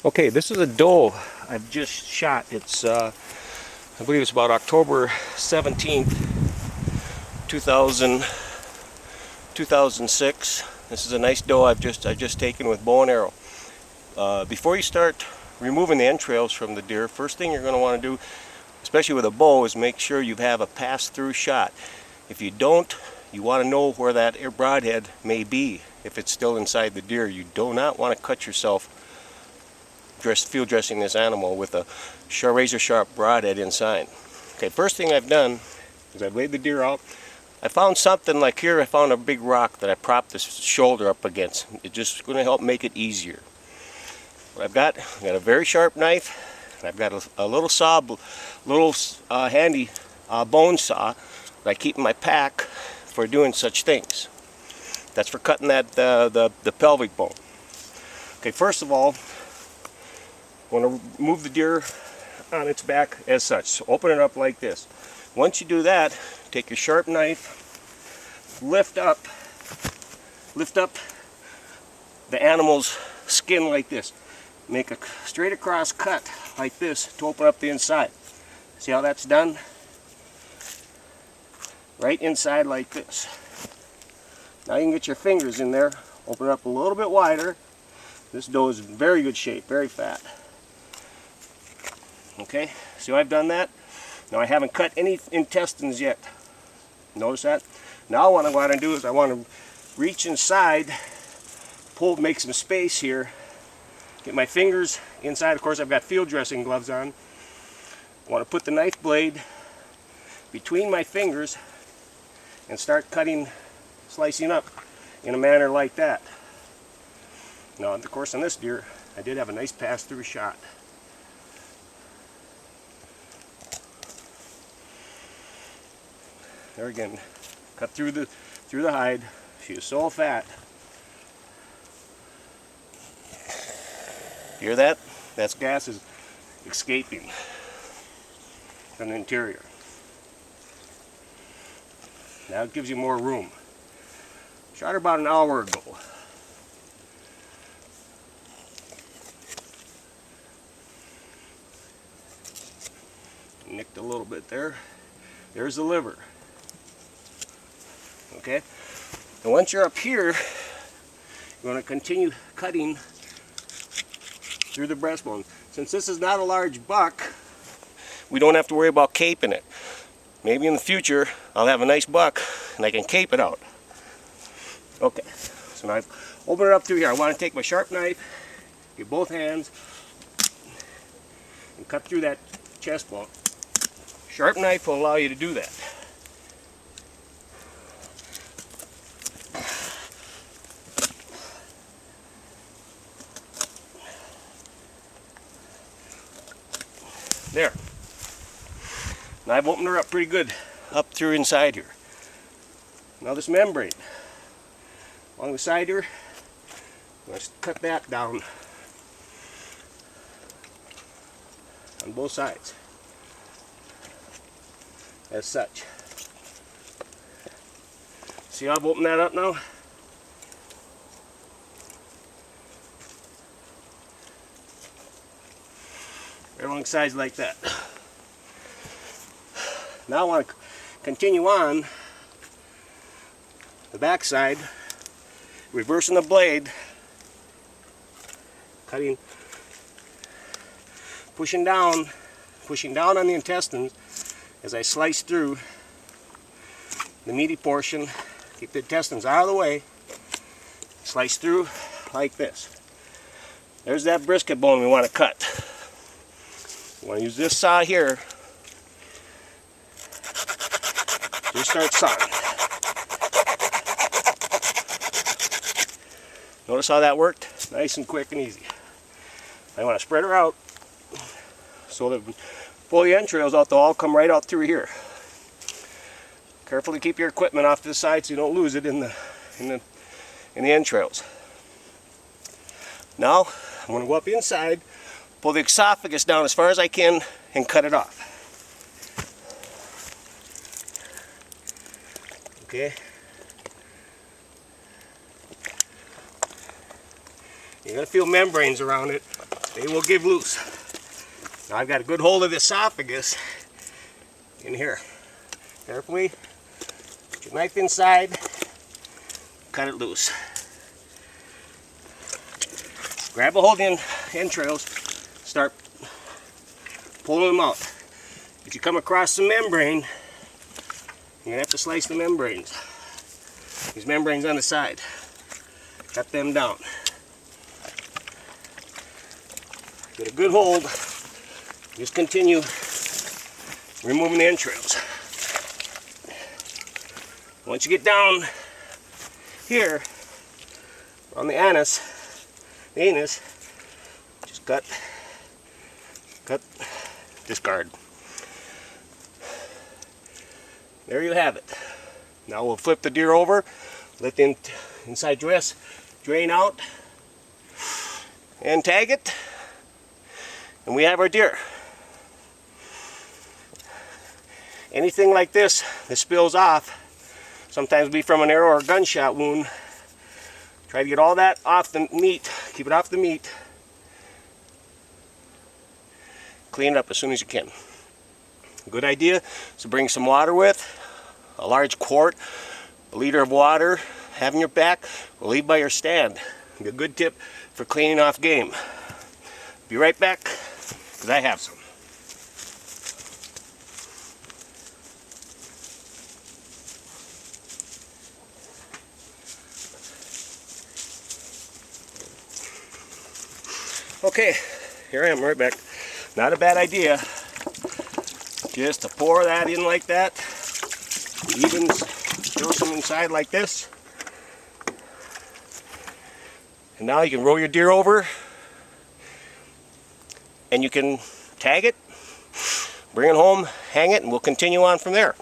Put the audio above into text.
Okay, this is a doe I've just shot. It's, I believe it's about October 17th, 2006. This is a nice doe I've just taken with bow and arrow. Before you start removing the entrails from the deer, first thing you're going to want to do, especially with a bow, is make sure you have a pass-through shot. If you don't, you want to know where that broadhead may be. If it's still inside the deer, you do not want to cut yourself field dressing this animal with a razor sharp broadhead inside. Okay, first thing I've done is I've laid the deer out. I found something like here. I found a big rock that I propped this shoulder up against. It's just going to help make it easier. What I've got a very sharp knife, and I've got a little saw, handy bone saw that I keep in my pack for doing such things. That's for cutting that the pelvic bone. Okay, first of all, I want to move the deer on its back as such. So open it up like this. Once you do that, take your sharp knife, lift up the animal's skin like this. Make a straight across cut like this to open up the inside. See how that's done? Right inside like this. Now you can get your fingers in there, open it up a little bit wider. This doe is in very good shape, very fat. Okay, so I've done that. Now I haven't cut any intestines yet. Notice that? Now what I want to do is I want to reach inside, make some space here, get my fingers inside. Of course, I've got field dressing gloves on. I want to put the knife blade between my fingers and start slicing up in a manner like that. Now, of course, on this deer, I did have a nice pass-through shot. There again, cut through the hide. She is so fat. Hear that? That's gas is escaping from the interior. Now it gives you more room. Shot her about an hour ago. Nicked a little bit there. There's the liver. Okay? And once you're up here, you want to continue cutting through the breastbone. Since this is not a large buck, we don't have to worry about caping it. Maybe in the future, I'll have a nice buck and I can cape it out. Okay, so now I've opened it up through here. I want to take my sharp knife, get both hands, and cut through that chest bone. Sharp knife will allow you to do that. There. Now I've opened her up pretty good up through inside here. Now this membrane along the side here, let's cut that down on both sides as such. See how I've opened that up now? Right along sides like that. Now I want to continue on the back side, reversing the blade, cutting, pushing down on the intestines as I slice through the meaty portion. Keep the intestines out of the way. Slice through like this. There's that brisket bone we want to cut. You want to use this saw here. Just start sawing. Notice how that worked? Nice and quick and easy. I want to spread her out so that pull the entrails out, they'll all come right out through here. Carefully keep your equipment off to the side so you don't lose it in the entrails. Now I'm going to go up inside, pull the esophagus down as far as I can, and cut it off. Okay. You're going to feel membranes around it. they will give loose. Now I've got a good hold of the esophagus in here. Carefully, put your knife inside, cut it loose. Grab a hold of the entrails, start pulling them out. If you come across the membrane, you're going to have to slice the membranes. These membranes on the side. Cut them down. Get a good hold. Just continue removing the entrails. Once you get down here on the anus, just cut, discard. There you have it. Now we'll flip the deer over, let the inside dress drain out, and tag it, and we have our deer. Anything like this that spills off, sometimes be from an arrow or a gunshot wound. Try to get all that off the meat, keep it off the meat. Clean it up as soon as you can. A good idea is to bring some water with, a large quart, a liter of water, have in your back, or leave by your stand. A good tip for cleaning off game. Be right back, because I have some. Okay, here I am, right back. Not a bad idea, just to pour that in like that, even throw some inside like this. And now you can roll your deer over, and you can tag it, bring it home, hang it, and we'll continue on from there.